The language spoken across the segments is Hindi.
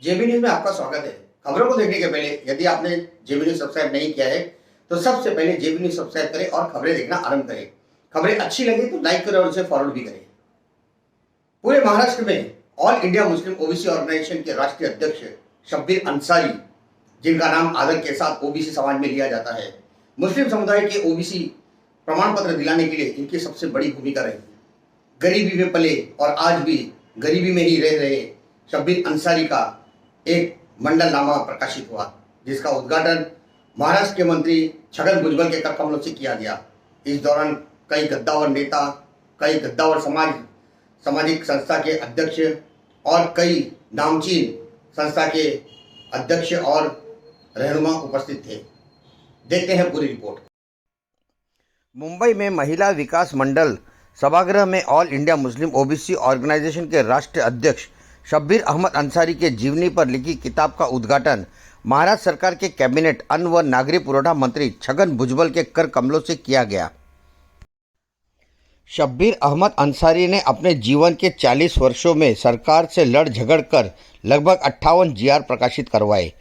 जेबी न्यूज में आपका स्वागत है। खबरों को देखने के पहले यदि आपने जेबी न्यूज सब्सक्राइब नहीं किया है तो सबसे पहले जेबी न्यूज सब्सक्राइब करें और खबरें देखना आरंभ करें। खबरें अच्छी लगे तो लाइक करें और उसे फॉरवर्ड भी करें। पूरे महाराष्ट्र में all India Muslim OBC organisation के राष्ट्रीय अध्यक्ष शब्बीर अंसारी, जिनका नाम आदर के साथ ओबीसी समाज में लिया जाता है, मुस्लिम समुदाय के ओबीसी प्रमाण पत्र दिलाने के लिए इनकी सबसे बड़ी भूमिका रही। गरीबी में पले और आज भी गरीबी में ही रह रहे शब्बीर अंसारी का एक मंडलनामा प्रकाशित हुआ, जिसका उद्घाटन महाराष्ट्र के मंत्री छगन भुजबल के कर कमलों से किया गया। इस दौरान कई गद्दावर नेता, कई गद्दावर सामाजिक संस्था के अध्यक्ष और कई नामचीन संस्था के अध्यक्ष और रहनुमा उपस्थित थे। देखते हैं पूरी रिपोर्ट। मुंबई में महिला विकास मंडल सभागृह में all India Muslim OBC organisation के राष्ट्रीय अध्यक्ष शब्बीर अहमद अंसारी के जीवनी पर लिखी किताब का उद्घाटन महाराष्ट्र सरकार के कैबिनेट अन्न व नागरिक पुरवठा मंत्री छगन भुजबल के कर कमलों से किया गया। शब्बीर अहमद अंसारी ने अपने जीवन के 40 वर्षों में सरकार से लड़ झगड़ कर लगभग 58 जीआर प्रकाशित करवाए।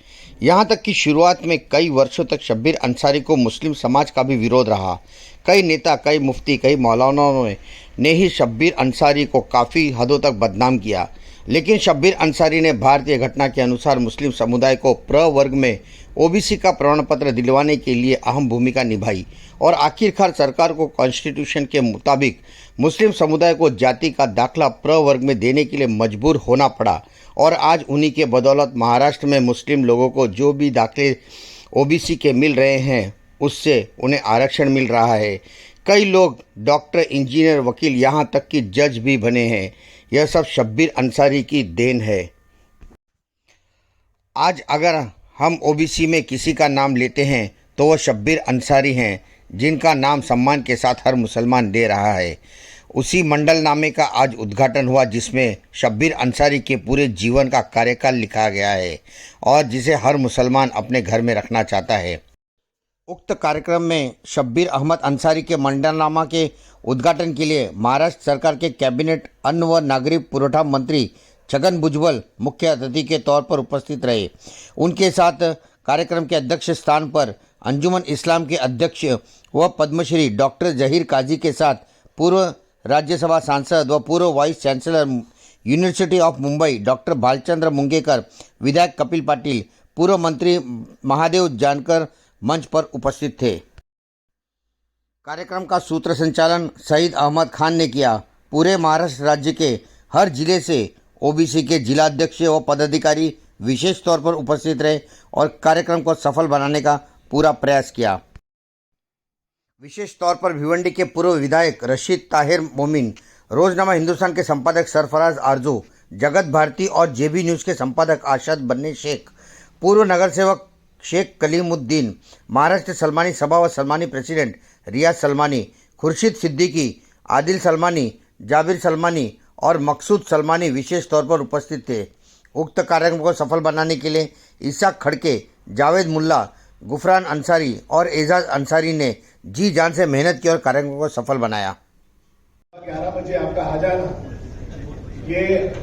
यहाँ तक कि शुरुआत में कई वर्षों तक शब्बीर अंसारी को मुस्लिम समाज का भी विरोध रहा। कई नेता, कई मुफ्ती, कई मौलानाओं ने ही शब्बीर अंसारी को काफ़ी हदों तक बदनाम किया, लेकिन शब्बीर अंसारी ने भारतीय घटना के अनुसार मुस्लिम समुदाय को प्रवर्ग में ओबीसी का प्रमाण पत्र दिलवाने के लिए अहम भूमिका निभाई और आखिरकार सरकार को कॉन्स्टिट्यूशन के मुताबिक मुस्लिम समुदाय को जाति का दाखला प्रवर्ग में देने के लिए मजबूर होना पड़ा। और आज उन्हीं के बदौलत महाराष्ट्र में मुस्लिम लोगों को जो भी दाखले ओबीसी के मिल रहे हैं, उससे उन्हें आरक्षण मिल रहा है। कई लोग डॉक्टर, इंजीनियर, वकील, यहाँ तक कि जज भी बने हैं। यह सब शब्बीर अंसारी की देन है। आज अगर हम ओबीसी में किसी का नाम लेते हैं तो वह शब्बीर अंसारी हैं, जिनका नाम सम्मान के साथ हर मुसलमान दे रहा है। उसी मंडलनामे का आज उद्घाटन हुआ, जिसमें शब्बीर अंसारी के पूरे जीवन का कार्यकाल लिखा गया है और जिसे हर मुसलमान अपने घर में रखना चाहता है। उक्त कार्यक्रम में शब्बीर अहमद अंसारी के मंडलनामा के उद्घाटन के लिए महाराष्ट्र सरकार के कैबिनेट अन्न व नागरिक पुरवठा मंत्री छगन भुजबल मुख्य अतिथि के तौर पर उपस्थित रहे। उनके साथ कार्यक्रम के अध्यक्ष स्थान पर अंजुमन इस्लाम के अध्यक्ष व पद्मश्री डॉक्टर जहीर काजी के साथ पूर्व राज्यसभा सांसद व पूर्व vice chancellor university of Mumbai doctor Bhalchandra Mungekar, विधायक कपिल पाटिल, पूर्व मंत्री महादेव जानकर मंच पर उपस्थित थे। कार्यक्रम का सूत्र संचालन सईद अहमद खान ने किया। पूरे महाराष्ट्र राज्य के हर जिले से ओबीसी के जिलाध्यक्ष व पदाधिकारी विशेष तौर पर उपस्थित रहे और कार्यक्रम को सफल बनाने का पूरा प्रयास किया। विशेष तौर पर भिवंडी के पूर्व विधायक रशीद ताहिर मोमिन, रोजनामा हिंदुस्तान के संपादक सरफराज आरजू, जगत भारती और जेबी न्यूज़ के संपादक आशाद बन्ने शेख, पूर्व नगर सेवक शेख कलीमुद्दीन, महाराष्ट्र सलमानी सभा व सलमानी प्रेसिडेंट रियाज सलमानी, खुर्शीद सिद्दीकी, आदिल सलमानी, जाबिर सलमानी और मकसूद सलमानी विशेष तौर पर उपस्थित थे। उक्त कार्यक्रम को सफल बनाने के लिए इसाक खड़के, जावेद मुल्ला, गुफरान अंसारी और एजाज अंसारी ने जी जान से मेहनत की और कार्यक्रम को सफल बनाया। 11 बजे आपका आ जाना, ये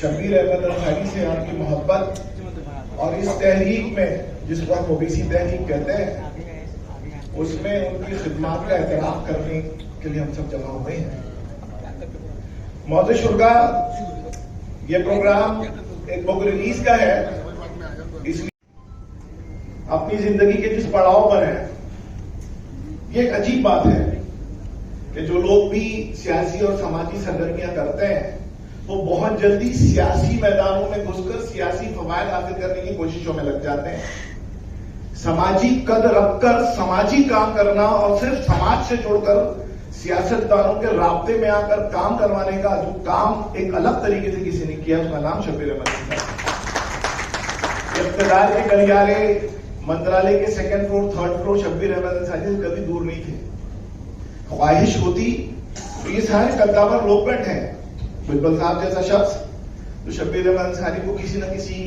शब्बीर अहमद अंसारी से आपकी मोहब्बत और इस तहरीक में, जिसको हम ओबीसी तहरीक कहते हैं, उसमें उनकी खिदमत का एहतराम करने के लिए हम सब जमा हुए हैं। मौजूद शुरगा, ये प्रोग्राम एक बुक रिलीज का है, इसलिए अपनी जिंदगी के जिस पड़ाव पर है, ये एक अजीब बात है कि जो लोग भी सियासी और समाजी सरगर्मियां करते हैं वो बहुत जल्दी सियासी मैदानों में घुसकर सियासी फवायद हासिल करने की कोशिशों में लग जाते हैं। समाजी कद रखकर समाजी काम करना और सिर्फ समाज से जोड़कर सियासतदानों के राब्ते में आकर काम करवाने का जो काम एक अलग तरीके से किसी ने किया, उसका नाम शब्बीर अहमद अंसारी। इक़्तिदार के गलियारे, मंत्रालय के second floor, third floor Shabbir Ahmed Ansari से कभी दूर नहीं थे। ख्वाहिश होती तो ये सारे कद्दावर लोग बैठे हैं, भुजबल साहब जैसा शख्स तो शब्बीर अहमद अंसारी को किसी न किसी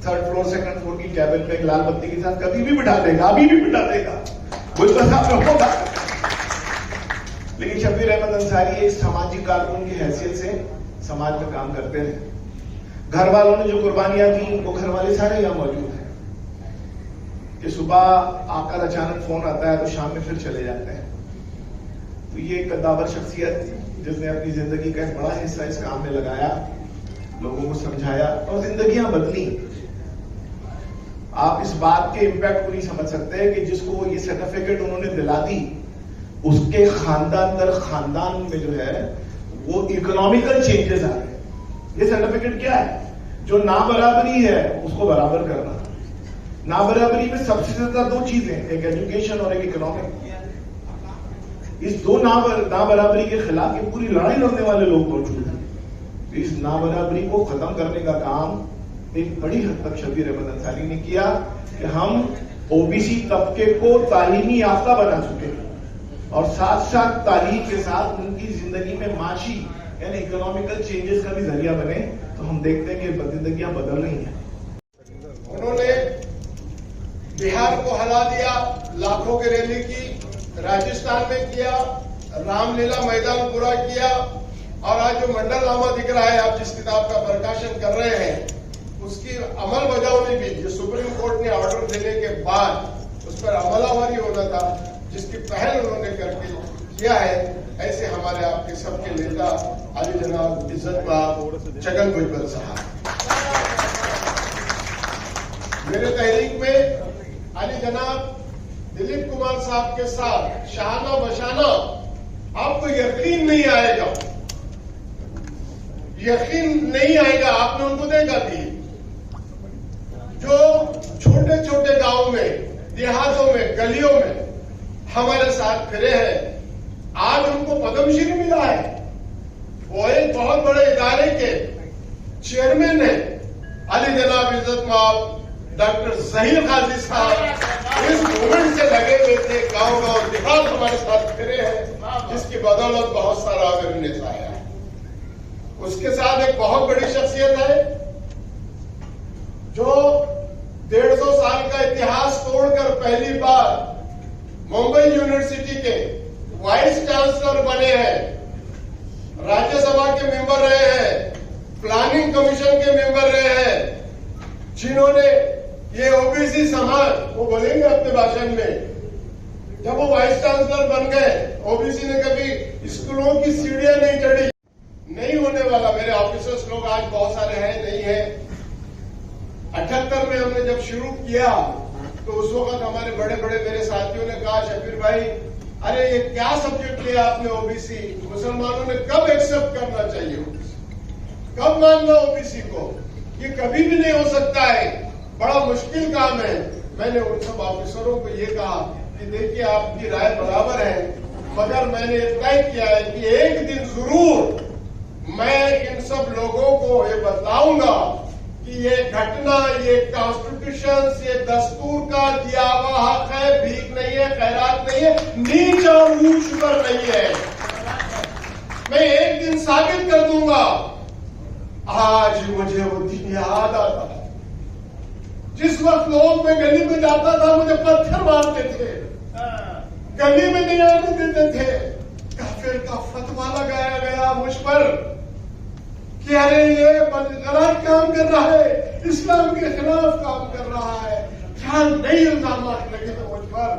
थर्ड फ्लोर, सेकंड फ्लोर की कैबिन में एक लाल बत्ती के साथ कभी भी बिठा देगा, अभी भी बिठा देगा, भुजबल साहब में होगा। लेकिन शब्बीर अहमद अंसारी एक सामाजिक कारकुन की हैसियत से समाज में काम करते रहे। घर वालों ने जो कुर्बानियां दी वो घर वाले सारे यहाँ मौजूद हैं कि सुबह आकर अचानक फोन आता है तो शाम में फिर चले जाते हैं। तो ये एक कद्दावर शख्सियत जिसने अपनी जिंदगी का एक बड़ा हिस्सा इस काम में लगाया, लोगों को समझाया और जिंदगियां बदली। आप इस बात के इंपैक्ट को नहीं समझ सकते कि जिसको ये सर्टिफिकेट उन्होंने दिला दी उसके खानदान दर खानदान में जो है वो इकोनॉमिकल चेंजेस आ रहे हैं। ये सर्टिफिकेट क्या है? जो ना बराबरी है उसको बराबर करना। ना बराबरी में सबसे ज्यादा दो चीजें, एक एजुकेशन और एक इकोनॉमिक। इस दो ना बराबरी के खिलाफ ये पूरी लड़ाई लड़ने वाले लोग मौजूद हैं। तो इस ना बराबरी को खत्म करने का काम एक बड़ी हद तक शबीर अहमद अंसारी ने किया कि हम ओबीसी तबके को तालीमी याफ्ता बना चुके हैं और साथ साथ तालीम के साथ उनकी जिंदगी में माशी यानी इकोनॉमिकल चेंजेस का भी जरिया बने। तो हम देखते हैं कि जिंदगियां बदल रही हैं। उन्होंने बिहार को हरा दिया, लाखों की रैली की, राजस्थान में किया, रामलीला मैदान पूरा किया और आज जो मंडलनामा दिख रहा है, आप जिस किताब का प्रकाशन कर रहे हैं उसकी अमल बजावनी भी जो सुप्रीम कोर्ट ने ऑर्डर देने के बाद उस पर अमलावरी होना था, जिसकी पहल उन्होंने करके किया है। ऐसे हमारे आपके सबके नेता अली जनाब इज्जत छगन भुजबल साहब, मेरे तहरीक में अली जनाब दिलीप कुमार साहब के साथ शाहाना बशाना, आपको यकीन नहीं आएगा, आपने उनको देखा भी जो छोटे छोटे गांवों में, देहातों में, गलियों में हमारे साथ खड़े हैं। आज उनको पद्मश्री मिला है। वो एक बहुत बड़े इदारे के चेयरमैन है, अली जनाब इज्जत डॉक्टर जहीर काजी साहब इस मूवमेंट से लगे हुए थे। गांव गांव देहात हमारे साथ खड़े हैं, जिसकी बदौलत बहुत सारा अवेयरनेस आया है। उसके साथ एक बहुत बड़ी शख्सियत है जो 150 साल का इतिहास तोड़कर पहली बार मुंबई यूनिवर्सिटी के वाइस चांसलर बने हैं, राज्यसभा के मेंबर रहे हैं, प्लानिंग कमीशन के मेंबर रहे हैं, जिन्होंने ये ओबीसी समाज, वो बोलेंगे अपने भाषण में, जब वो वाइस चांसलर बन गए, ओबीसी ने कभी स्कूलों की सीढ़ियां नहीं चढ़ी। नहीं होने वाला। मेरे ऑफिसर्स लोग आज बहुत सारे हैं, नहीं है। 78 में हमने जब शुरू किया तो उस वक्त हमारे बड़े बड़े मेरे साथियों ने कहा, शबीर भाई अरे ये क्या सब्जेक्ट लिया आपने ओबीसी, मुसलमानों ने कब एक्सेप्ट करना चाहिए, कब मानना ओबीसी को, ये कभी भी नहीं हो सकता है, बड़ा मुश्किल काम है। मैंने उन सब ऑफिसरों को ये कहा कि देखिए आपकी राय बराबर है, मगर मैंने तय किया है कि एक दिन जरूर मैं इन सब लोगों को ये बताऊंगा कि ये घटना, ये कॉन्स्टिट्यूशन, ये दस्तूर का दिया हुआ हक है, भीख नहीं है, खैरात नहीं है, नीच और ऊंच पर नहीं है। मैं एक दिन साबित कर दूंगा। आज मुझे वो दिन याद आता है जिस वक्त लोग, मैं गली में जाता था मुझे पत्थर मारते थे, गली में नहीं आने देते थे, काफिर का फतवा लगाया गया मुझ पर कि अरे ये गलत काम कर रहा है, इस्लाम के खिलाफ काम कर रहा है, क्या नए इल्जाम लगे थे मुझ पर।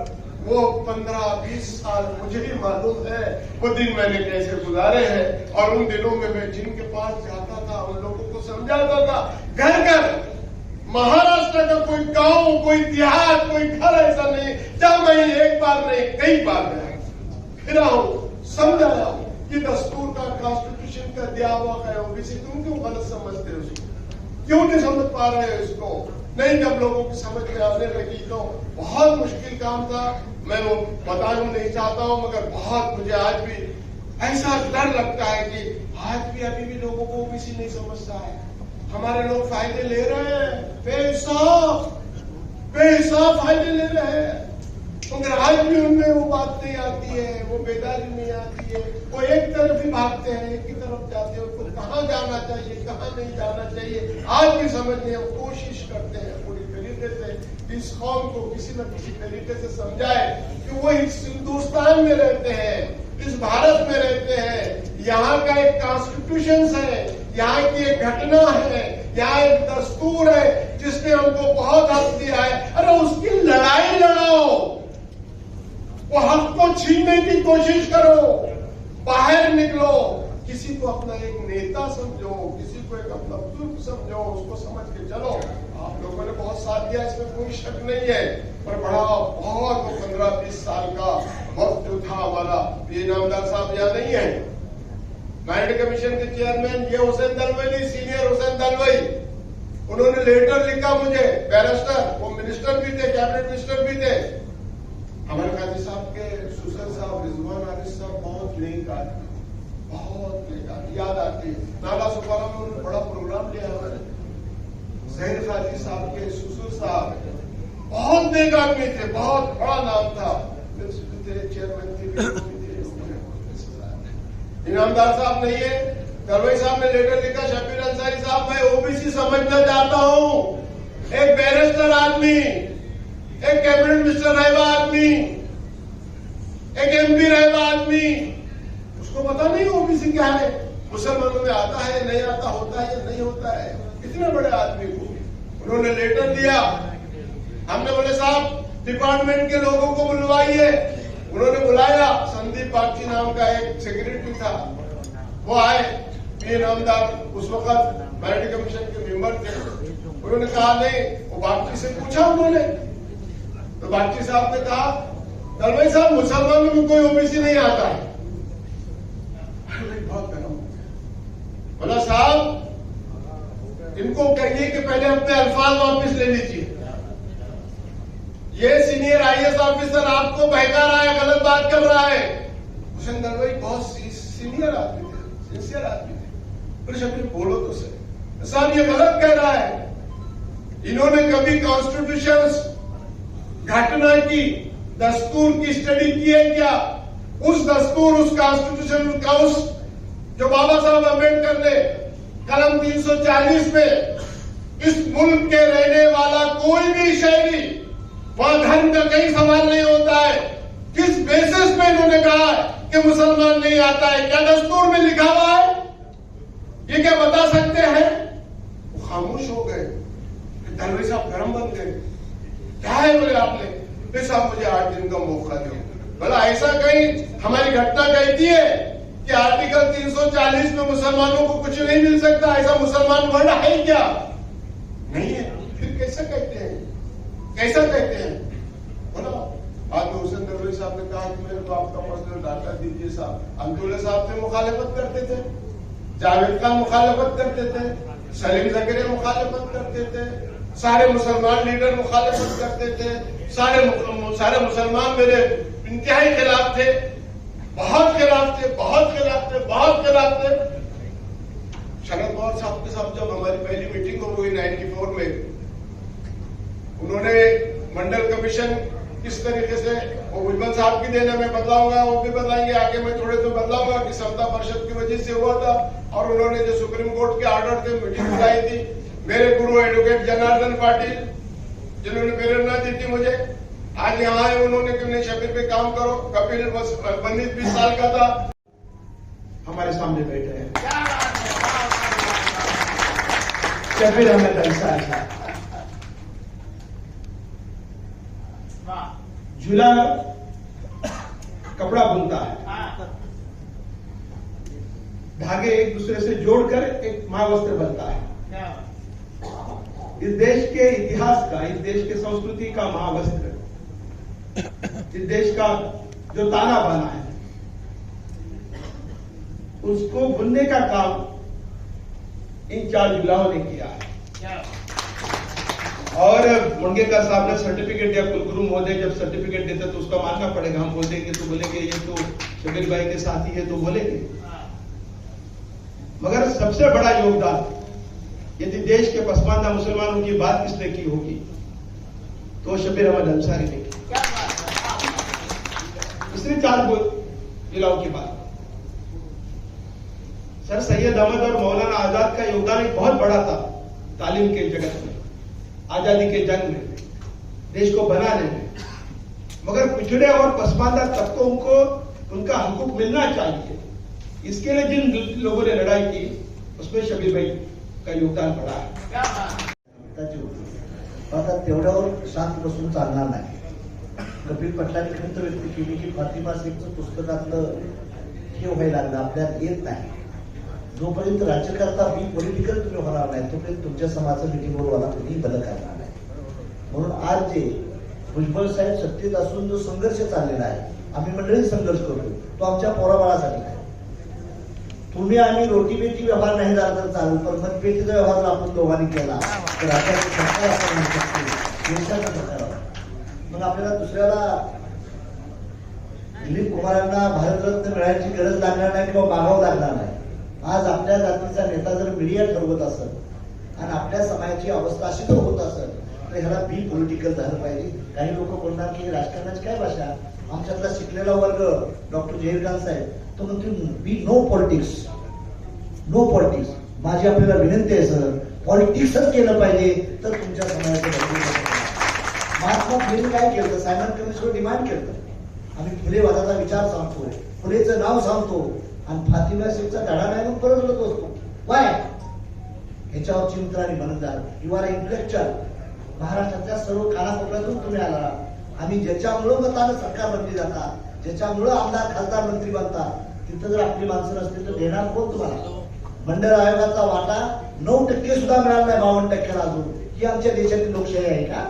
वो 15-20 साल मुझे ही मालूम है वो दिन मैंने कैसे गुजारे हैं। और उन दिनों में मैं जिनके पास जाता था उन लोगों को समझाता था, घर घर महाराष्ट्र का कोई गांव, कोई देहात, कोई घर ऐसा नहीं जहां मैं एक बार नहीं कई बार गया, फिरा हूं, समझाया हूं कि दस्तूर का, कॉन्स्टिट्यूशन का दिया हुआ है ओबीसी, तुम क्यों गलत समझते हो उसको, क्यों नहीं समझ पा रहे हो इसको। नहीं, जब लोगों की समझ में आने लगी तो बहुत मुश्किल काम था। मैं वो बताना नहीं चाहता हूं, मगर बहुत मुझे आज भी ऐसा डर लगता है कि आज भी अभी भी लोगों को ओबीसी नहीं समझता है। हमारे लोग फायदे ले रहे हैं, बेहिसाब फायदे ले रहे हैं, मगर आज भी उनमें वो बात नहीं आती है, वो बेदारी नहीं आती है। वो एक तरफ ही भागते हैं, एक ही तरफ जाते हैं, उनको कहाँ जाना चाहिए, कहाँ नहीं जाना चाहिए आज भी समझने हम कोशिश करते हैं पूरी तरीके से इस कौम को किसी न किसी तरीके से समझाए कि वो इस हिंदुस्तान में रहते हैं, इस भारत में रहते हैं, यहाँ का एक कॉन्स्टिट्यूशन है, यहाँ की एक घटना है, यहाँ एक दस्तूर है जिसने हमको बहुत हक दिया है, अरे उसकी लड़ाई लड़ो, वो हक को छीनने की कोशिश करो, बाहर निकलो, किसी को अपना एक नेता समझो, किसी को एक अपना बुजुर्ग समझो, उसको समझ के चलो। आप लोगों ने बहुत साथ दिया, इसमें कोई शक नहीं है, पर बड़ा बहुत 15-20 साल का वक्त जो था हमारा, ये इनामदार साहब यहाँ नहीं है, माइनॉरिटी कमीशन के चेयरमैन ये हुसैन दलवाई, सीनियर हुसैन दलवाई, उन्होंने लेटर लिखा मुझे, बैरिस्टर, वो मिनिस्टर भी थे, कैबिनेट मिनिस्टर भी थे। हमारे काजी साहब के सुसर साहब, रिजवान आरिफ साहब बहुत नेक आदमी, बहुत नेक आदमी, याद आती है। नाला सुपारा में उन्होंने बड़ा प्रोग्राम लिया हमारे, जहीर काजी साहब के सुसर साहब बहुत नेक आदमी थे, बहुत बड़ा नाम था, चेयरमैन थे। इनामदार साहब नहीं है, दलवाई साहब ने लेटर लिखा, शब्बीर अंसारी साहब मैं ओबीसी समझना चाहता हूं, एक बैरिस्टर आदमी, एक कैबिनेट मिनिस्टर रहे हुआ आदमी, एक एमपी रहे हुआ आदमी, उसको पता नहीं ओबीसी क्या है, मुसलमानों में आता है नहीं आता, होता है या नहीं होता है। इतने बड़े आदमी को उन्होंने लेटर दिया, हमने बोले साहब डिपार्टमेंट के लोगों को बुलवाइए, उन्होंने बुलाया, संदीप बागची नाम का एक सेक्रेटरी था, वो आए, इनामदार उस वक्त माइनॉरिटी कमीशन के मेंबर थे, उन्होंने कहा नहीं, वो बागची से पूछा उन्होंने, तो बागची साहब ने कहा दलवाई साहब मुसलमानों में कोई ओबीसी नहीं आता है। बहुत गर्म बोला साहब इनको कहिए कि पहले अपने अल्फाज वापस ले लीजिए, ये सीनियर आईएएस ऑफिसर आपको बहका रहा है, गलत बात कर रहा है। हुसैन दलवाई बहुत सीनियर आदमी थे, सिंसियर आदमी थे, पर शब्द बोलो तो सही साहब ये गलत कह रहा है, इन्होंने कभी कॉन्स्टिट्यूशन घटना की दस्तूर की स्टडी की है क्या? उस दस्तूर, उस कॉन्स्टिट्यूशन का उस जो बाबा साहब अम्बेडकर ने कलम 340 में इस मुल्क के रहने वाला कोई भी शहरी, वहां धर्म का कहीं सवाल नहीं होता है, किस बेसिस पे इन्होंने कहा है कि मुसलमान नहीं आता है? क्या दस्तूर में लिखा हुआ है? ये क्या बता सकते हैं? वो खामोश हो गए, दलवाई साहब गरम बन गए, क्या है बोले आपने? फिर साहब मुझे 8 दिन का मौका दो। बोला ऐसा कहीं हमारी घटना कहती है कि आर्टिकल 340 में मुसलमानों को कुछ नहीं मिल सकता, ऐसा मुसलमान वर्ड है क्या? नहीं है, फिर कैसे कहते हैं, कैसा कहते हैं? बोला आज हुसैन दलवाई साहब ने कहा कि मेरे को आपका पर्सनल डाटा दीजिए साहब। अंतुल्ला साहब थे मुखालिफत करते थे, जावेद खान मुखालिफत करते थे, सलीम जकरिया मुखालिफत करते थे, सारे मुसलमान लीडर मुखालिफत करते थे, सारे मुसलमान मेरे इंतहाई खिलाफ थे, बहुत खिलाफ थे, बहुत खिलाफ थे, बहुत खिलाफ थे। शरद पवार साहब के साथ जब हमारी पहली मीटिंग हो गई 94 में, उन्होंने मंडल कमीशन किस तरीके से, वो भुजबल साहब की देने में बदलाव, वो भी बताएंगे आगे, मैं थोड़े तो बदलाव कि समता परिषद की वजह से हुआ था, और उन्होंने जो सुप्रीम कोर्ट के ऑर्डर थे मीटिंग बुलाई थी, मेरे गुरु एडवोकेट जनार्दन पाटिल जिन्होंने प्रेरणा दी थी मुझे, आज यहाँ आए, उन्होंने क्यों नहीं शबीर पे काम करो, कपिल बस 19-20 साल का था, हमारे सामने बैठे हैं शबीर अहमद अंसारी साहब। झूला कपड़ा बुनता है, धागे एक दूसरे से जोड़कर एक महावस्त्र बनता है। इस देश के इतिहास का, इस देश के संस्कृति का महावस्त्र, इस देश का जो ताना बाना है, उसको बुनने का काम इन 4 जुलाहों ने किया है। और मंगेकर साहब ने सर्टिफिकेट दिया, कुलगुरु महोदय जब सर्टिफिकेट देते तो उसका मानना पड़ेगा, हम बोल देंगे तो बोलेंगे ये तो शबीर भाई के साथी है तो बोलेंगे, मगर सबसे बड़ा योगदान यदि देश के पसमानदा मुसलमानों की बात किसने की होगी तो शबीर अहमद अंसारी ने की। इसलिए 4 जिलाओं की बात, सर सैयद अहमद और मौलाना आजाद का योगदान एक बहुत बड़ा था तालीम के जगत में, आजादी के जंग में, देश को बनाने में, मगर पिछड़े और पसमानदा तबकों को उनका हकूक मिलना चाहिए, इसके लिए जिन लोगों ने लड़ाई की उसमें शबीर भाई का योगदान बड़ा है। आता तेवढ्यावर शांत बसून चालणार नाही. कपिल पाटलांनी खंत व्यक्त केली की फातिमा शेखचं पुस्तकातलं हे व्हायला लागलं आपल्यात येत नाही. जोपर्यंत राज्यकर्ता बी पॉलिटिकल तुम्ही होणार नाही तोपर्यंत तुमच्या समाजाचं मिटिंगवर तुम्ही बदल करणार नाही. म्हणून आज जे भुजबळ साहेब सत्तेत असून जो संघर्ष चाललेला आहे, आम्ही मंडळी संघर्ष करतो, तो आमच्या पोराबाळासाठी आहे. तुम्ही आम्ही रोटी बेटी व्यवहार नाही झाला तर चालेल, पण मतपेटीचा व्यवहार आपण दोघांनी केला तर राज्याचं सरकार आपण म्हणू शकतो, देशाचं सरकार. मग आपल्याला दुसऱ्याला दिलीप कुमारांना भारतरत्न मिळायची गरज लागणार नाही किंवा मागावं लागणार नाही. आज आपल्या जातीचा नेता जर मीडिया ठरवत असेल आणि आपल्या समाजाची अवस्था अशी जर होत असेल तर ह्याला बी पॉलिटिकल झालं पाहिजे. काही लोक बोलणार की राजकारणाची काय भाषा, आमच्यातला शिकलेला वर्ग डॉक्टर जहीरखान साहेब तो म्हणतो be no politics, no politics. माझी आपल्याला विनंती आहे सर, पॉलिटिक्सच केलं पाहिजे तर तुमच्या समाजाचं. महात्मा फुलेने काय केलं, सायमन कमिशनवर डिमांड केलं. आम्ही फुलेवादाचा विचार सांगतो, फुलेचं नाव सांगतो आणि फातिमा शेखचा धडा नाही मग परत होत असतो. वाय ह्याच्यावर चिंतन आणि मनन झालं. You are intellectual. महाराष्ट्रातल्या सर्व कानाकोपऱ्यातून तुम्ही आला. आम्ही ज्याच्यामुळं मतानं सरकार बनली जातात, ज्याच्यामुळं आमदार खासदार मंत्री बनतात, तिथं जर आपली माणसं नसतील तर देणार कोण तुम्हाला? मंडळ आयोगाचा वाटा 9% सुद्धा मिळाला नाही, 52% अजून. ही आमच्या देशातील लोकशाही आहे का?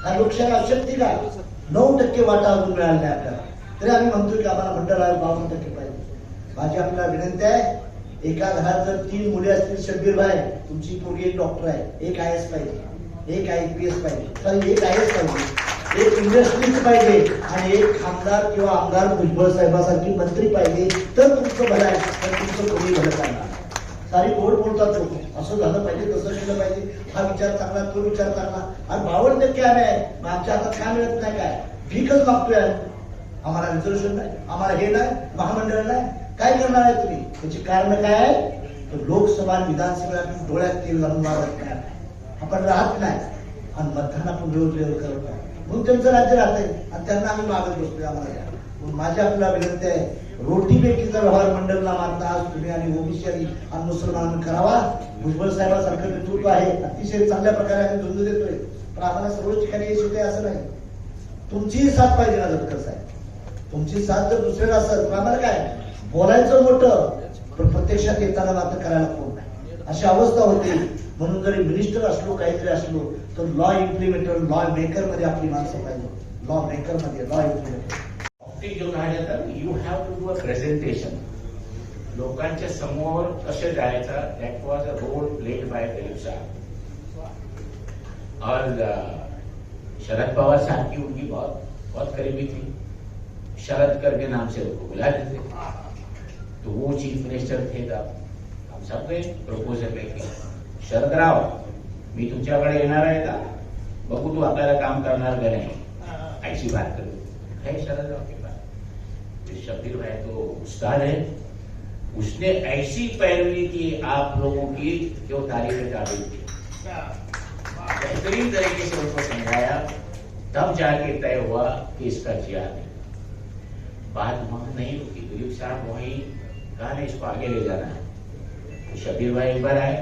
हा लोकशाही आवश्यकती का? 9% वाटा अजून मिळाला नाही आपल्याला, तरी आम्ही म्हणतोय की आम्हाला मंडळ आयोग 52% पाहिजे. माझी आपल्याला विनंती आहे, एका घरात जर 3 मुले असतील, शब्बीर भाई तुमची पोरगी एक डॉक्टर आहे, एक IAS पाहिजे, एक IPS पाहिजे, एक IAS पाहिजे, एक इंडस्ट्रीज पाहिजे आणि एक खासदार किंवा आमदार भुजबळ साहेबांसारखी मंत्री पाहिजे, तर तुमचं भलं आहे, तर तुमचं कोणी भलं करणार. सारी गोड बोलतात लोक, असं झालं पाहिजे, तसं केलं पाहिजे, हा विचार चांगला, तो विचार चांगला. आणि 52% आहे, मग आमच्या हातात काय मिळत नाही, काय भीकच मागतोय. आम्हाला रिझर्वेशन नाही, आम्हाला हे नाही, महामंडळ नाही, काय करणार आहे तुम्ही? त्याची कारण काय आहे? तर लोकसभा विधानसभेला डोळ्यात तेल घालून मारत नाही, आपण राहत नाही आणि मतदान आपण वेळ करत नाही. म्हणून त्यांचं राज्य राहतंय आणि त्यांना आम्ही मागत बसतोय. आम्हाला माझी आपल्याला विनंती आहे, रोटी बेटीचा व्यवहार मंडळला मानता आज तुम्ही आणि ओबीसी आणि मुसलमानांनी करावा. भुजबळ साहेबांसारखं नेतृत्व आहे, अतिशय चांगल्या प्रकारे आम्ही धुंद देतोय, पण आम्हाला सर्व ठिकाणी यश होते असं नाही. तुमचीही साथ पाहिजे ना दत्तकर साहेब, तुमची साथ जर दुसऱ्याला असेल तर आम्हाला काय बोलायचं मोठं, पण प्रत्यक्षात येताना मात्र करायला कोण नाही, अशी अवस्था होती. म्हणून जरी मिनिस्टर असलो, काहीतरी असलो, तर लॉ इम्प्लिमेंटर, लॉ मेकर मध्ये आपली माणसं पाहिजे. लॉ मेकर मध्ये law implementer. You have to do a presentation. लोकांच्या समोर कसे जायचं, that was a role played by Dilip साहब. और शरद पवार साहब की उनकी बहुत करीबी थी. शरद करके नाम से उनको बुलाते थे, तो वो चीफ मिनिस्टर थे तब. हम सब ने प्रपोजल लेके, शरदराव मी तुमच्याकडे येणार आहे का, बघू तू आपल्याला काम करणार का नाही, ऐसी बात करू है शरदराव के पास. शब्बीर भाई तो उस्ताद है, उसने ऐसी पैरवी की आप लोगों की जो तारीफ काबिल थी. बेहतरीन तरीके से उनको समझाया, तब जाके तय हुआ कि इसका जिया नहीं. बात वहां नहीं रुकी. दिलीप साहब वहीं कहा नहीं, इसको आगे ले जाना है. तो शब्बीर भाई एक बार आए,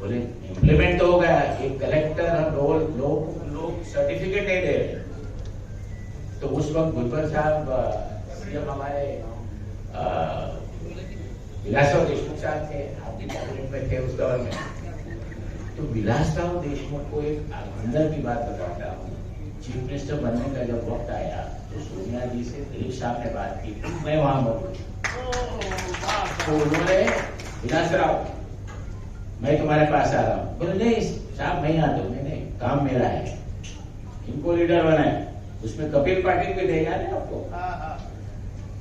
बोले इम्प्लीमेंट तो हो गया, एक कलेक्टर लोग सर्टिफिकेट नहीं दे रहे. तो उस वक्त भुजबल साहब सीएम हमारे विलासराव देशमुख साहब थे, आप भी कैबिनेट में थे उस दौर में. तो विलासराव देशमुख को एक अंदर की बात बताता हूँ. चीफ मिनिस्टर बनने का जब वक्त आया तो सोनिया जी से दिलीप साहब ने बात की, मैं वहां मौजूद. तो उन्होंने विलासराव मैं तुम्हारे पास आ रहा हूँ, बोले नहीं साहब मैं आता हूँ, नहीं काम मेरा है, इनको लीडर बनाए, उसमें कपिल पाटिल भी देगा ना आपको.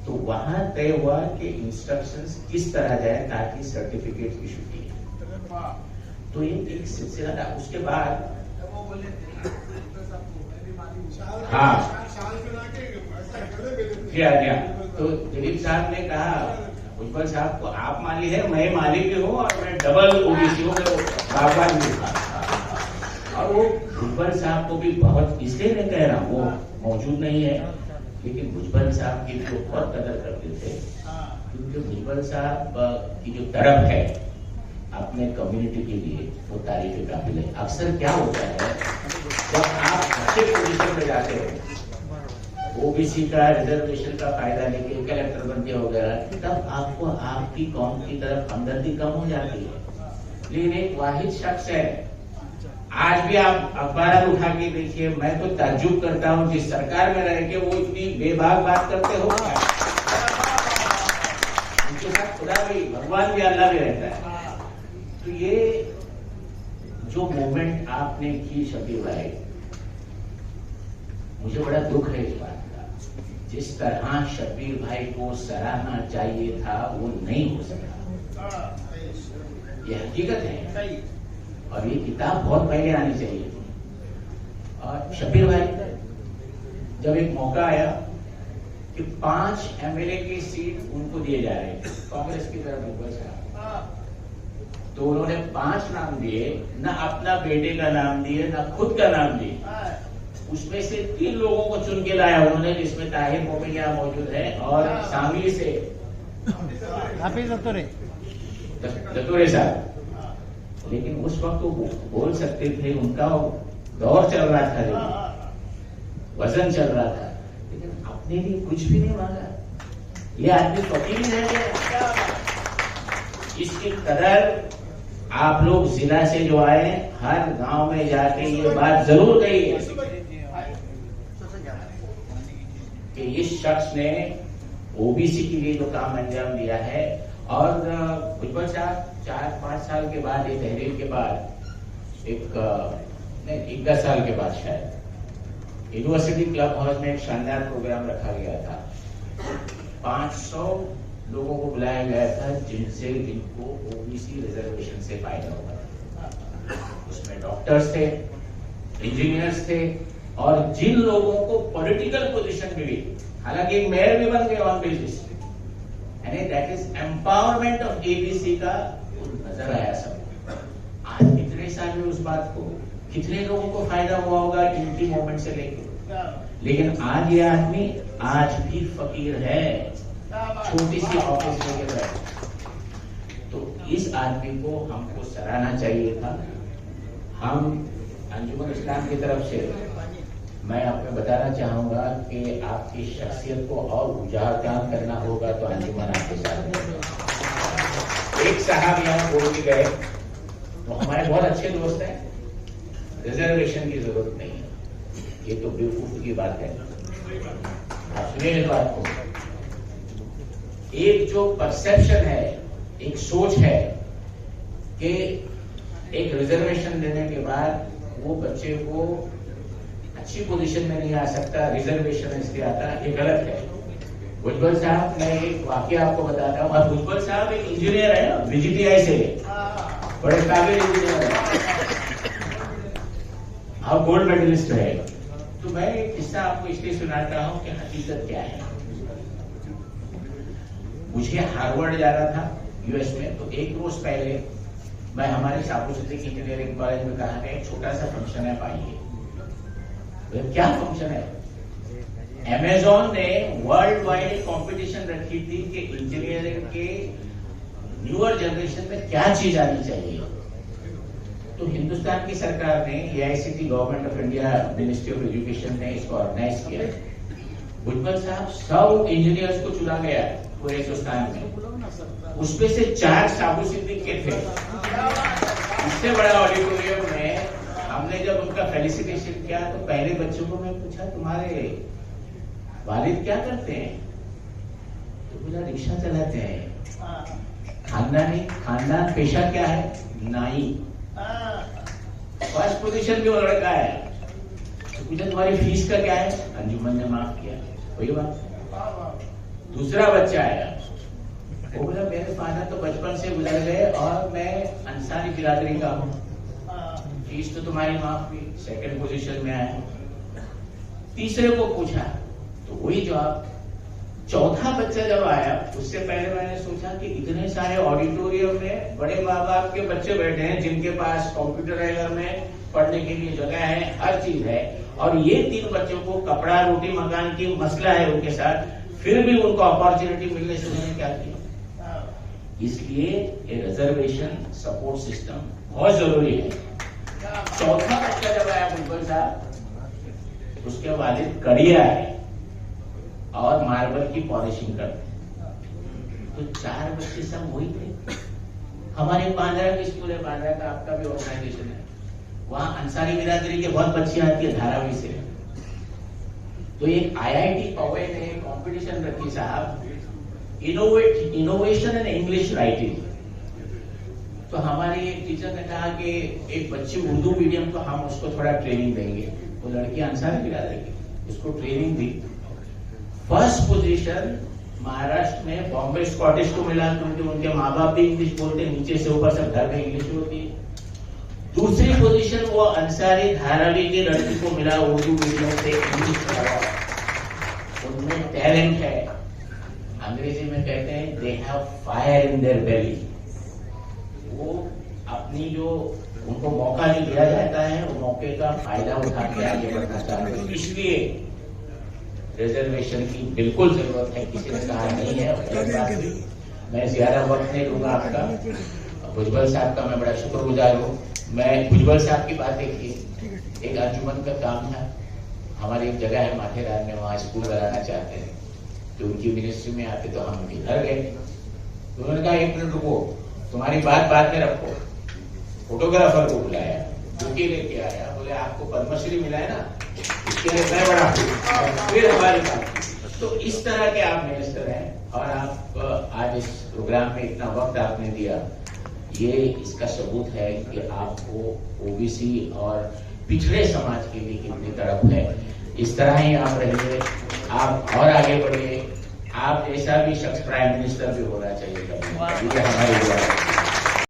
तो वहां तय हुआ कि इंस्ट्रक्शंस किस तरह जाए ताकि सर्टिफिकेट इशू किए. तो ये एक सिलसिला था. उसके बाद हाँ किया. तो दिलीप साहब ने कहा भुजबल साहब को आप माली है, मैं माली भी हूँ और मैं डबल ओबीसी हूँ, बागवान भी था. और वो भुजबल साहब को भी बहुत, इसलिए मैं कह रहा हूँ, वो मौजूद नहीं है, लेकिन भुजबल साहब की भी बहुत कदर करते थे, क्योंकि भुजबल साहब की जो तरफ है, आप अपने कम्युनिटी के लिए वो तारीफ काबिल है। अक्सर क्या होता है जब आप अच्छे पोजीशन में जाते हो, ओबीसी का रिजर्वेशन का फायदा लेके कलेक्टर बनते वगैरह, तब आपको आपकी कौम की तरफ हमदर्दी कम हो जाती है। लेकिन एक वाहिद शख्स है, आज भी आप अखबार उठा के देखिए, मैं तो ताज्जुब करता हूं जिस सरकार में रह के वो इतनी बेबाक बात करते हो क्या? उनके साथ खुदा भी, भगवान भी, अल्लाह भी रहता है। तो ये जो मूवमेंट आपने की शबीर भाई, मुझे बड़ा दुख है इस बात का। जिस तरह शबीर भाई को सराहना चाहिए था वो नहीं हो सका, ये हकीकत है। और ये किताब बहुत पहले आनी चाहिए थी। और शबीर भाई, जब एक मौका आया कि 5 एमएलए की सीट उनको दिए जा रहे थे कांग्रेस की तरफ ऊपर, तो उन्होंने 5 नाम दिए, ना अपना बेटे का नाम दिए ना खुद का नाम दिए। उसमें से 3 लोगों को चुन के लाया उन्होंने, जिसमें ताहिर मोमिनिया मौजूद है और शामिल से हाफिज दतुरे साहब। लेकिन उस वक्त वो बोल सकते थे, उनका दौर चल रहा था, लेकिन वजन चल रहा था, लेकिन अपने लिए कुछ भी नहीं मांगा। ये आदमी फकीर ही रह गया। इसकी कदर आप लोग जिला से जो आए, हर गांव में जाके ये बात जरूर कही कि इस शख्स ने ओबीसी के लिए जो काम अंजाम दिया है। और भुजबल साहब 4-5 साल के बाद, ये तहरीर के बाद, एक 10 साल के बाद शायद, यूनिवर्सिटी क्लब हाउस में एक शानदार प्रोग्राम रखा गया था। 500 लोगों को बुलाया गया था जिनको ओबीसी रिजर्वेशन से फायदा हुआ था। उसमें डॉक्टर्स थे, इंजीनियर्स थे, और जिन लोगों को पॉलिटिकल पोजीशन मिली, हालांकि एक मेयर भी बन गए on basis, that is empowerment of ABC का नजर आया सब। आज कितने साल में उस बात को कितने लोगों को फायदा हुआ होगा इनकी मूवमेंट से लेकर, लेकिन आज ये आदमी आज भी फकीर है, छोटी सी ऑफिस में बैठे। तो इस आदमी को हमको सराहना चाहिए था। हम अंजुमन इस्लाम की तरफ से मैं आपको बताना चाहूंगा कि आपकी शख्सियत को और उजागर करना होगा तो अंजुमन आपके साथ है। एक साहब यहाँ बोल के गए, वो हमारे बहुत अच्छे दोस्त हैं, रिजर्वेशन की जरूरत नहीं है। ये तो बेवकूफ की बात है। आप सुनिए इस बात को। एक जो परसेप्शन है, एक सोच है कि एक रिजर्वेशन देने के बाद वो बच्चे को अच्छी पोजीशन में नहीं आ सकता, रिजर्वेशन इसलिए आता, ये गलत है। भुजबल साहब, मैं एक वाकया आपको बताता हूँ। और भुजबल साहब एक इंजीनियर है, बीजीटीआई से, बड़े काबिल इंजीनियर है और गोल्ड मेडलिस्ट है। तो मैं एक किस्सा आपको इसलिए सुनाता हूँ कि हकीकत क्या है। मुझे हार्वर्ड जाना था यूएस में, तो एक रोज पहले मैं हमारे शाबू सिद्दीक इंजीनियरिंग कॉलेज में कहा गया, एक छोटा सा फंक्शन है, पाइए। क्या फंक्शन है? अमेज़न ने वर्ल्ड वाइड कंपटीशन रखी थी कि इंजीनियरिंग के न्यूअर जनरेशन में क्या चीज आनी चाहिए। तो हिंदुस्तान की सरकार ने, AICT government of India ministry of education ने इसको ऑर्गेनाइज किया। भुजबल साहब 100 इंजीनियर्स को चुना गया पूरे हिंदुस्तान में, उसमें से 4 शाबू सिद्दीक के थे। इससे बड़ा ऑडिटोरियम में हमने जब उनका फेलिसिटेशन किया तो पहले बच्चों को मैं पूछा, तुम्हारे वालिद क्या करते हैं? तो बोला रिक्शा चलाते हैं। खानदान पेशा क्या है? नाई। फर्स्ट पोजीशन पे वो लड़का है। तो पूछा तुम्हारी फीस का क्या है? अंजुमन ने माफ किया, वही बात। दूसरा बच्चा आया, वो बोला मेरे फादर तो बचपन से गुजर गए और मैं अंसारी बिरादरी का हूँ, फीस तो तुम्हारी माफ हुई, सेकंड पोजीशन में आया। तीसरे को पूछा तो वही जवाब। चौथा बच्चा जब आया, उससे पहले मैंने सोचा कि इतने सारे ऑडिटोरियम में बड़े माँ बाप के बच्चे बैठे हैं जिनके पास कंप्यूटर है, घर में पढ़ने के लिए जगह है, हर चीज है, और ये 3 बच्चों को कपड़ा रोटी मकान की मसला है उनके साथ, फिर भी उनको अपॉर्चुनिटी मिलने से उन्होंने क्या किया? इसलिए ये रिजर्वेशन सपोर्ट सिस्टम बहुत जरूरी है। चौथा बच्चा जब आया भुजबल साहब, उसके वालिद कड़िया है और मार्बल की पॉलिशिंग करते, तो 4 बच्चे सब वही थे। हमारे बांद्रा की स्कूल है, बांद्रा का आपका भी ऑर्गेनाइजेशन है, वहां अंसारी बिरादरी के बहुत बच्चे आती है धारावी से। तो एक IIT पवे ने कंपटीशन रखी साहब, इनोवेशन एंड इंग्लिश राइटिंग। तो हमारी एक टीचर ने कहा कि एक बच्ची उर्दू मीडियम, तो हम उसको थोड़ा ट्रेनिंग देंगे। वो लड़की अंसारी बिरादरी की, उसको ट्रेनिंग दी। फर्स्ट पोजीशन महाराष्ट्र में बॉम्बे स्कॉटिश को मिला, क्योंकि उनके माँ बाप भी इंग्लिश बोलते, नीचे से ऊपर सब घर में इंग्लिश होती है। दूसरी पोजीशन वो अंसारी धारावी की लड़की को मिला, उर्दू मीडियम से इंग्लिश पढ़ा। उनमें टैलेंट है, अंग्रेजी में कहते हैं they have fire in their belly. वो अपनी जो उनको मौका नहीं दिया जाता है, वो मौके का फायदा उठा के आगे बढ़ना चाहते हैं। इसलिए रिजर्वेशन की बिल्कुल जरूरत है, किसी ने कहा नहीं है। मैं ज्यादा वक्त नहीं लूंगा आपका। भुजबल साहब का मैं बड़ा शुक्रगुजार हूँ। मैं भुजबल साहब की बात देखिए, एक अंजुमन का काम था, हमारी एक जगह है माथेरान में, वहां स्कूल बनाना चाहते हैं, तो उनकी मिनिस्ट्री में आते तो हम उनके घर गए। तो उन्होंने कहा 1 मिनट रुको, तुम्हारी बात बाद में रखो। फोटोग्राफर को बुलाया, बुके लेके आया, बोले आपको पद्मश्री मिला है ना, इसके लिए मैं बड़ा हूँ। फिर हमारी बात। तो इस तरह के आप मिनिस्टर हैं, और आप आज इस प्रोग्राम में इतना वक्त आपने दिया, ये इसका सबूत है कि आपको ओबीसी और पिछड़े समाज के लिए कितनी तड़प है। इस तरह ही आप रहिए, आप और आगे बढ़िए। आप जैसा भी शख्स प्राइम मिनिस्टर भी होना चाहिए, ये हमारी दुआ है।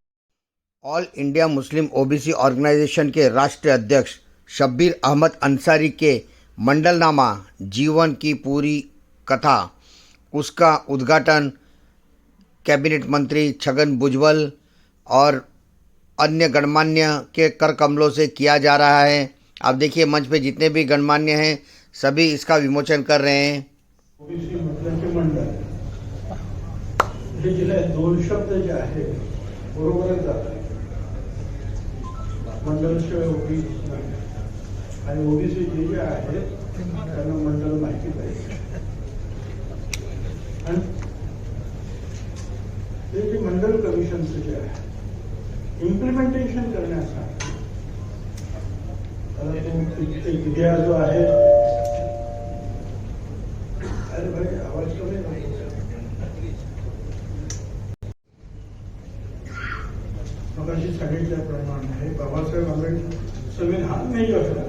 All India Muslim OBC organisation के राष्ट्रीय अध्यक्ष शब्बीर अहमद अंसारी के मंडलनामा जीवन की पूरी कथा, उसका उद्घाटन कैबिनेट मंत्री छगन भुजबल और अन्य गणमान्य के कर कमलों से किया जा रहा है। आप देखिए मंच पे जितने भी गणमान्य हैं सभी इसका विमोचन कर रहे हैं। ओबीसी मतदारांचे मंडळ हे गेले 2 शब्द जे आहे बरोबरच जातात। मंडळशिवाय ओबीसी आणि ओबीसी जे आहे त्यांना मंडळ माहिती पाहिजे। आणि ते जे मंडळ कमिशनचं जे आहे इम्प्लिमेंटेशन करण्यासाठी विद्या जो आहे, अरे भाई आवाज कमी मगाशी सांगितल्याप्रमाणे बाबासाहेब आंबेडकर संविधान में जो है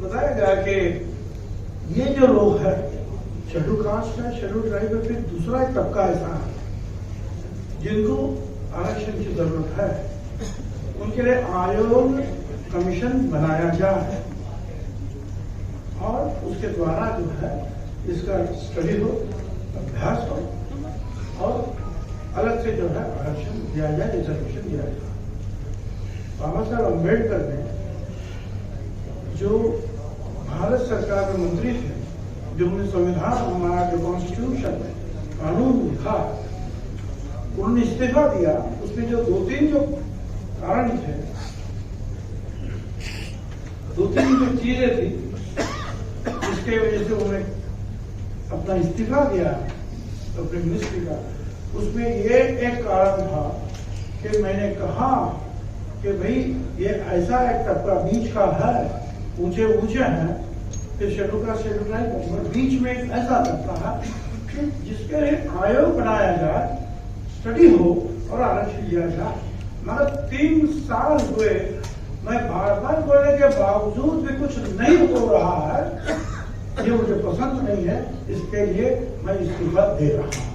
बताया गया कि ये जो लोग हैं शेड्यूल कास्ट है, शेड्यूल ट्राइब है, फिर दूसरा एक तबका ऐसा है जिनको आरक्षण की जरूरत है, उनके लिए आयोग कमीशन बनाया जाए और उसके द्वारा जो है इसका स्टडी हो, अभ्यास हो और अलग से जो है आरक्षण दिया जाए, रिजर्वेशन दिया जाए। बाबा साहब अम्बेडकर ने जो भारत सरकार में मंत्री थे, जो उन्हें संविधान हमारा जो कॉन्स्टिट्यूशन में कानून लिखा, उन्होंने इस्तीफा दिया। उसमें जो 2-3 जो कारण थे, 2-3 जो चीजें थी जिसके वजह से उन्होंने अपना इस्तीफा दिया अपने मिनिस्ट्री का, उसमें ये एक कारण था कि मैंने कहा कि भाई ये ऐसा एक तबका बीच का है, ऊंचे हैं कि शेड्यूल का शेड्यूल ट्राइब, बीच में एक ऐसा तबका है कि जिसके लिए आयोग बनाया जाए, स्टडी हो और आरक्षण दिया जाए। मगर 3 साल हुए, मैं बार-बार बोलने के बावजूद भी कुछ नहीं हो रहा है, ये मुझे पसंद नहीं है, इसके लिए मैं इस्तीफा दे रहा हूं।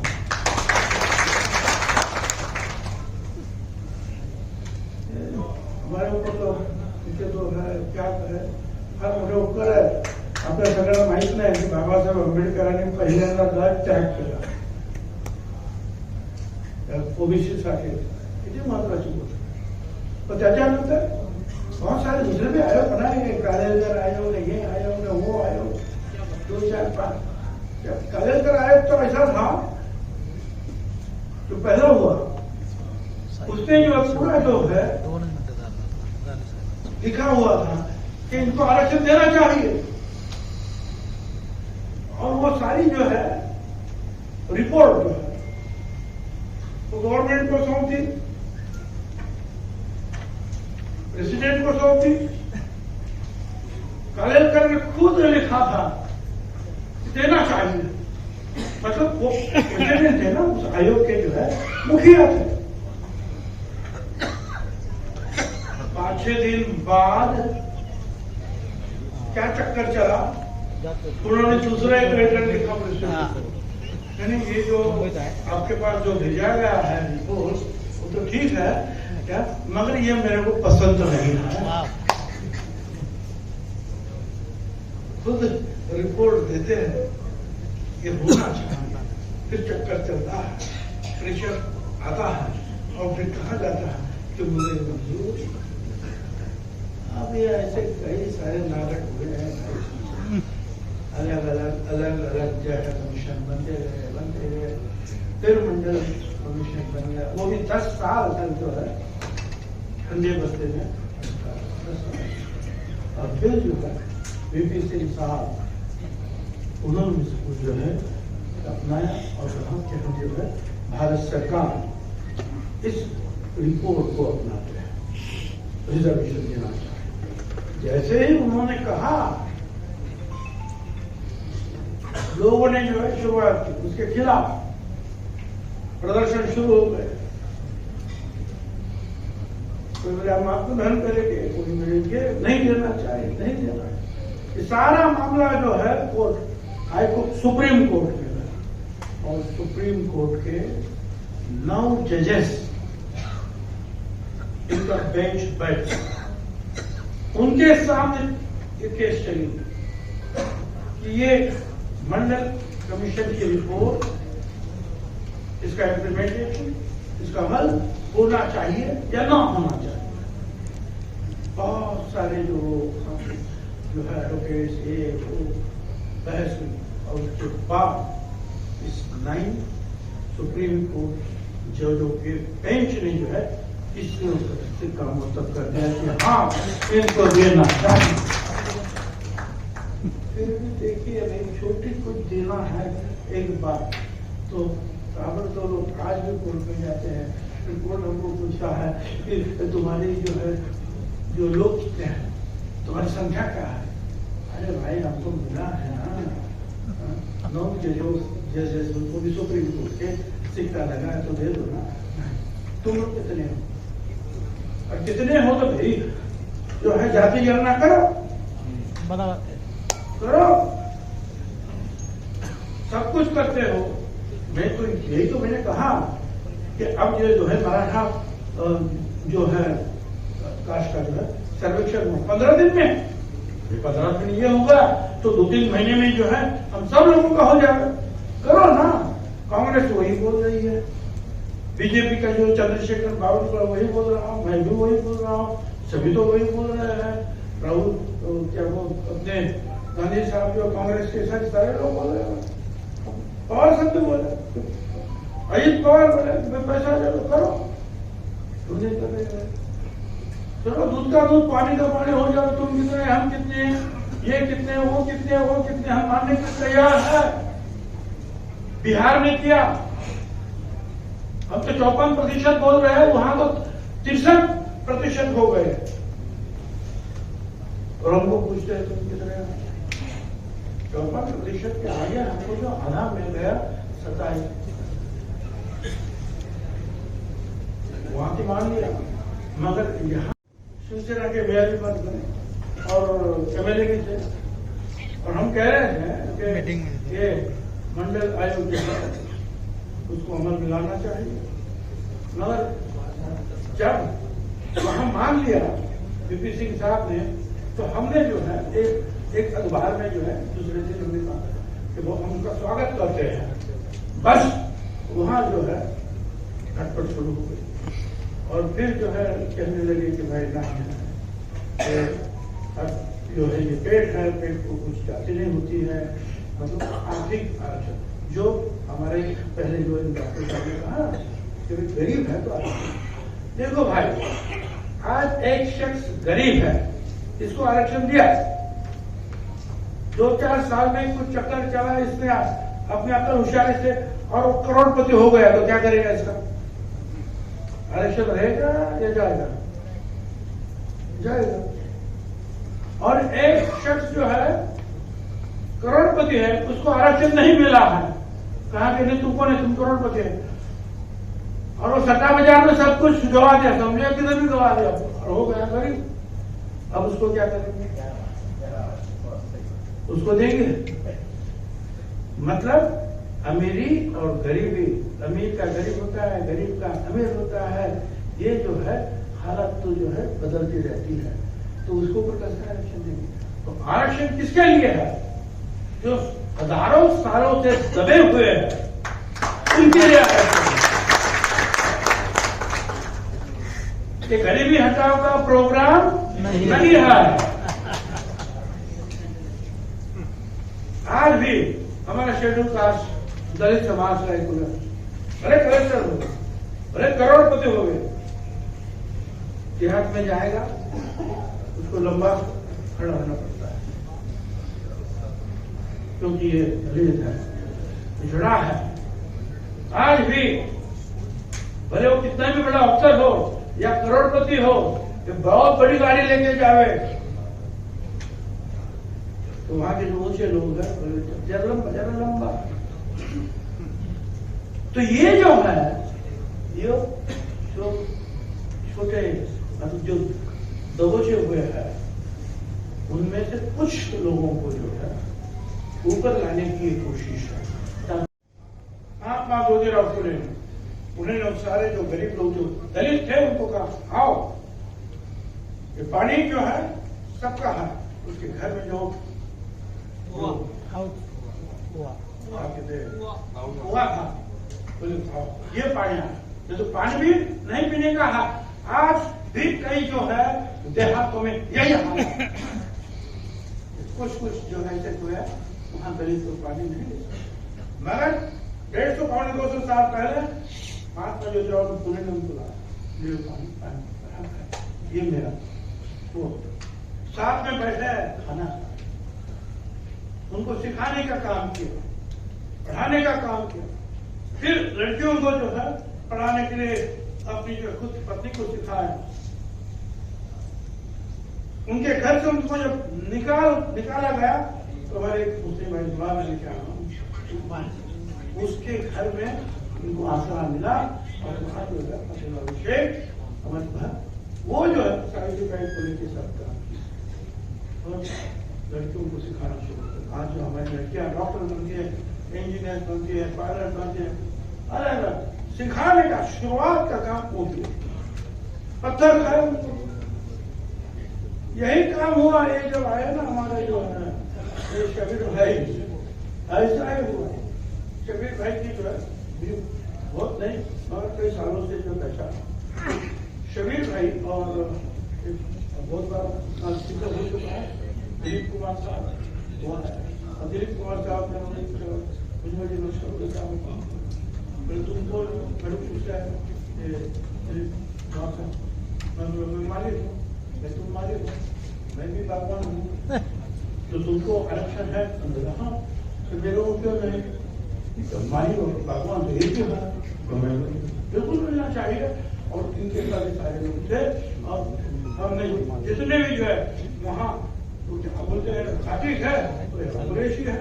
हमारे ऊपर तो इनके तो है क्या है, फार मोठे उपकार आहे। आपल्या सगळ्यांना माहित नाही की बाबासाहेब आंबेडकरांनी पहिल्यांदा गट त्याग केला ओबीसी साठी, किती महत्वाची गोष्ट। तो त्याच्यानंतर बहुत सारे दूसरे भी आयोग बनाए गए, कालेलकर आयोग ने, ये आयोग ने, वो आयोग, 2, 4, 5। कालेलकर आयोग तो ऐसा था जो पहला हुआ उसने जो पूरा जो है लिखा हुआ था कि इनको आरक्षण देना चाहिए, और वो सारी जो है रिपोर्ट जो है वो गवर्नमेंट को सौंपी, प्रेसिडेंट को सौंपी। कालेलकर ने खुद लिखा था देना चाहिए, मतलब वो प्रेसिडेंट थे ना उस आयोग के जो है मुखिया थे। 5-6 दिन बाद क्या चक्कर चला, उन्होंने दूसरा एक लेटर लिखा प्रेसिडेंट को, यानी ये जो आपके पास जो भेजा गया है रिपोर्ट वो तो ठीक है क्या, मगर ये मेरे को पसंद तो नहीं है। खुद रिपोर्ट देते हैं ये होना चाहिए, फिर चक्कर चलता है, प्रेशर आता है और फिर कहा जाता है कि मुझे मंजूर। अब ये ऐसे कई सारे नाटक हुए हैं, अलग अलग जो है कमीशन बनते गए, फिर मंडल कमीशन बन गया, वो भी 10 साल तक जो है ठंडे बस्ते में। और फिर जो है वीपी सिंह साहब उन्होंने इसको जो है अपनाया और कहा कि हम जो है भारत सरकार इस रिपोर्ट को अपनाते हैं, रिजर्वेशन देना चाहिए। जैसे ही उन्होंने कहा लोगों ने जो है शुरुआत की, उसके खिलाफ प्रदर्शन शुरू हो गए। कोई बोले हम आपको धन करेंगे, कोई मिलेंगे नहीं देना चाहिए, नहीं देना। ये सारा मामला जो है court, high court, supreme court में है, और सुप्रीम कोर्ट के 9 जजेस इनका बेंच बैठ, उनके सामने ये केस चली कि ये मंडल कमीशन की रिपोर्ट, इसका इम्प्लीमेंटेशन, इसका अमल होना चाहिए या ना होना चाहिए। बहुत सारे जो है एडवोकेट्स ये वो बहस हुई, और उसके बाद इस 9 सुप्रीम कोर्ट जजों के बेंच ने जो है इससे का मतलब कर दिया कि हाँ इनको देना चाहिए। फिर भी देखिए अभी छोटी कुछ देना है एक बार तो बराबर, तो लोग आज भी कोर्ट में जाते हैं, फिर कोर्ट हमको पूछता है कि तुम्हारी जो है जो लोग कितने हैं, तुम्हारी संख्या क्या है। अरे भाई हमको मिला है ना 9 जजेस, उनको भी सुप्रीम कोर्ट के सिक्का लगा है तो दे दो ना। तुम लोग कितने हो, और कितने हो तो भाई जो है जाति गणना करो, करो, सब कुछ करते हो। मैं तो यही तो मैंने कहा कि अब ये जो है मराठा जो है कास्ट का जो है सर्वेक्षण में 15 दिन में, 15 दिन ये होगा तो 2-3 महीने में जो है हम सब लोगों का हो जाएगा। करो ना, कांग्रेस वही बोल रही है, बीजेपी का जो चंद्रशेखर बाबू का वही बोल रहा हूँ, मैं भी वही बोल रहा हूँ, सभी तो वही बोल रहे हैं। राहुल क्या वो अपने गांधी साहब जो कांग्रेस के सारे लोग बोल रहे हैं, पवार सब भी बोले, अजित पवार बोले मैं पैसा दे दो, करो, तुम नहीं कर रहे। चलो दूध का दूध पानी का पानी हो जाओ, तुम कितने हम कितने, ये कितने वो कितने वो कितने, हम मानने के तैयार है। बिहार ने किया, हम तो 54% बोल रहे हैं, वहां तो 63% हो गए, और हमको पूछते हैं तुम कितने। 54% के आगे हमको जो आधा मिल गया 27, वहां की मान लिया। मगर यहाँ शिवसेना के मेयर भी बन गए और एमएलए भी थे, और हम कह रहे हैं कि ये मंडल आयोग जो है उसको अमल में लाना चाहिए। मगर जब वहां मान लिया वीपी सिंह साहब ने, तो हमने जो है एक अखबार में जो है दूसरे दिन हमने कहा कि वो हम उनका स्वागत करते हैं। बस वहां जो है खटपट शुरू हो गई, और फिर जो है कहने लगे कि भाई ना जो है ये पेट है, पेट को कुछ जाति नहीं होती है, मतलब आर्थिक आरक्षण जो हमारे पहले जो डॉक्टर साहब ने कहा कि गरीब है तो देखो भाई, आज एक शख्स गरीब है, इसको आरक्षण दिया, 2-4 साल में कुछ चक्कर चला इसने अपने अकल होशियारी से और वो करोड़पति हो गया, तो क्या करेगा इसका? आरक्षण रहेगा या जाएगा? जाएगा। और एक शख्स जो है करोड़पति है, उसको आरक्षण नहीं मिला है, कहा कि नहीं तुम कौन है, तुम करोड़पति है, और वो सट्टा बाजार में सब कुछ गवा दिया, समझे किधर भी गवा दिया और हो गया गरीब। अब उसको क्या करेंगे? उसको देंगे? मतलब अमीरी और गरीबी, अमीर का गरीब होता है, गरीब का अमीर होता है, ये जो है हालत तो जो है बदलती रहती है, तो उसको ऊपर कैसे आरक्षण देंगे? तो आरक्षण किसके लिए है? जो हजारों सालों से दबे हुए हैं, उनके लिए आरक्षण। ये गरीबी हटाओ का प्रोग्राम नहीं रहा है। आज भी हमारा शेड्यूल कास्ट दलित समाज का एक अरे कलेक्टर हो गए, अरे करोड़पति हो गए, देहात में जाएगा उसको लंबा खड़ा रहना पड़ता है, क्योंकि ये दलित है, पिछड़ा है। आज भी भले वो कितना भी बड़ा अफसर हो या करोड़पति हो, ये बहुत बड़ी गाड़ी लेके जावे, तो वहां के जो ऊंचे लोग हैं जरा लंबा। तो ये जो है, ये जो छोटे मतलब जो दबोचे हुए हैं, उनमें से कुछ लोगों को जो है ऊपर लाने की कोशिश है। महात्मा ज्योतिराव फुले उन्होंने सारे जो गरीब लोग जो दलित थे उनको कहा, आओ ये पानी जो है सबका है, उसके घर में जो हुआ था, बोले खाओ ये पानी है, तो पानी भी नहीं पीने का है। आज भी कई जो है देहातों में यही हाल है, कुछ जो है ऐसे जो है वहां दलित को पानी नहीं दे सकते। मगर 150-200 साल पहले महात्मा ज्योतिराव फुले ने उनको पानी ये मेरा वो साथ में बैठे खाना, उनको सिखाने का काम किया, पढ़ाने का काम किया, फिर लड़कियों को जो है पढ़ाने के लिए अपनी जो खुद पत्नी को सिखाया। उनके घर से उनको जब निकाला गया तो हमारे एक मुस्लिम भाई दुआ में लिखा, उसके घर में उनको आसरा मिला और वहां जो है अभिषेक हमारे वो जो है सावित्रीबाई फुले के साथ काम किया और लड़कियों को सिखाना शुरू किया। आज जो हमारी लड़कियां डॉक्टर बनती है, इंजीनियर बनती है, पायलट बनती है, अलग अलग सिखाने का शुरुआत का काम वो किया, पत्थर खाए उनको। यही काम हुआ ये जब आया ना हमारे जो है शबीर भाई, ऐसा ही हुआ। शबीर भाई की जो है बहुत नहीं मगर कई सालों से जो पैसा शबीर भाई और बहुत बार स्पीकर हो चुका है दिलीप कुमार साहब हुआ है, और दिलीप कुमार साहब ने मुझे तुमको मैडम पूछा है मैं मालिक हूँ, मैं तुम मालिक हूँ, मैं भी बागवान हूँ, तो तुमको आरक्षण है? हाँ, तो मेरे को क्यों नहीं? तो मालिक और बागवान तो एक ही है, तो मैं बिल्कुल मिलना चाहिए। और इनके सारे लोग थे और हमने जितने भी जो है वहाँ बोलते हैं घाटी है तो कुरैशी है,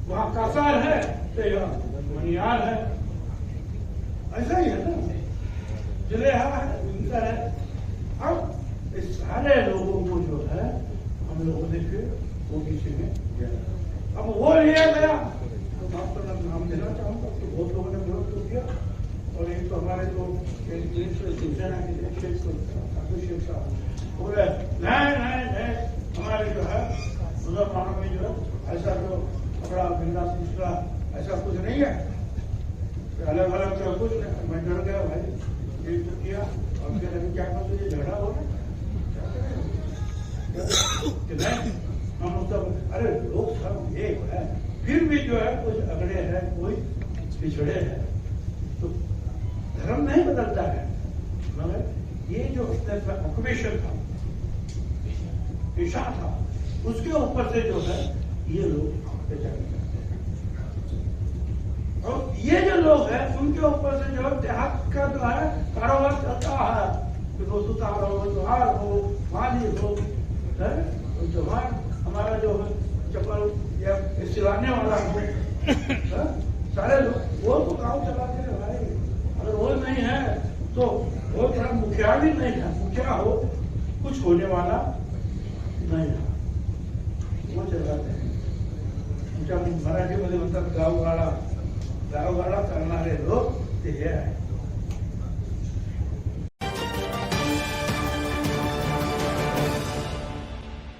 वहाँ कासार है तो यहाँ मनियार है, ऐसा ही है ना, जुलेहा है, इंसर है। अब इस सारे लोगों को जो है हम लोगों ने फिर ओबीसी में दिया, अब वो लिया गया तो नाम देना चाहूंगा कि बहुत लोगों ने विरोध तो किया। और एक तो हमारे जो शिवसेना के अभिषेक साहब बोले नहीं हमारे जो है मुसलमानों में जो है ऐसा जो कपड़ा बिंदा सिलसिला ऐसा कुछ नहीं है, अलग अलग जो कुछ नहीं। मैं डर गया भाई, ये तो किया और फिर अभी क्या कर ये झगड़ा हो नहीं हम सब अरे लोग सब एक है, फिर भी जो है कुछ अगड़े हैं, कोई पिछड़े हैं, तो धर्म नहीं बदलता है, मगर ये जो ऑक्यूपेशन था, पेशा था, उसके ऊपर से जो है ये लोग बेचारे, और ये जो लोग हैं उनके ऊपर से जो देहात का जो है कारोबार चलता है, तो सुतार हो, जोहार हो, माली हो, जोहार हमारा जो है चप्पल या सिलाने वाला हो, सारे लोग वो तो काम चलाते हैं भाई। अगर वो नहीं है तो वो थोड़ा मुखिया भी नहीं है, मुखिया हो कुछ होने वाला नहीं है, वो चलाते हैं। मराठीमध्ये म्हणतात गावगाडा करणारे लोक ते हे आहे.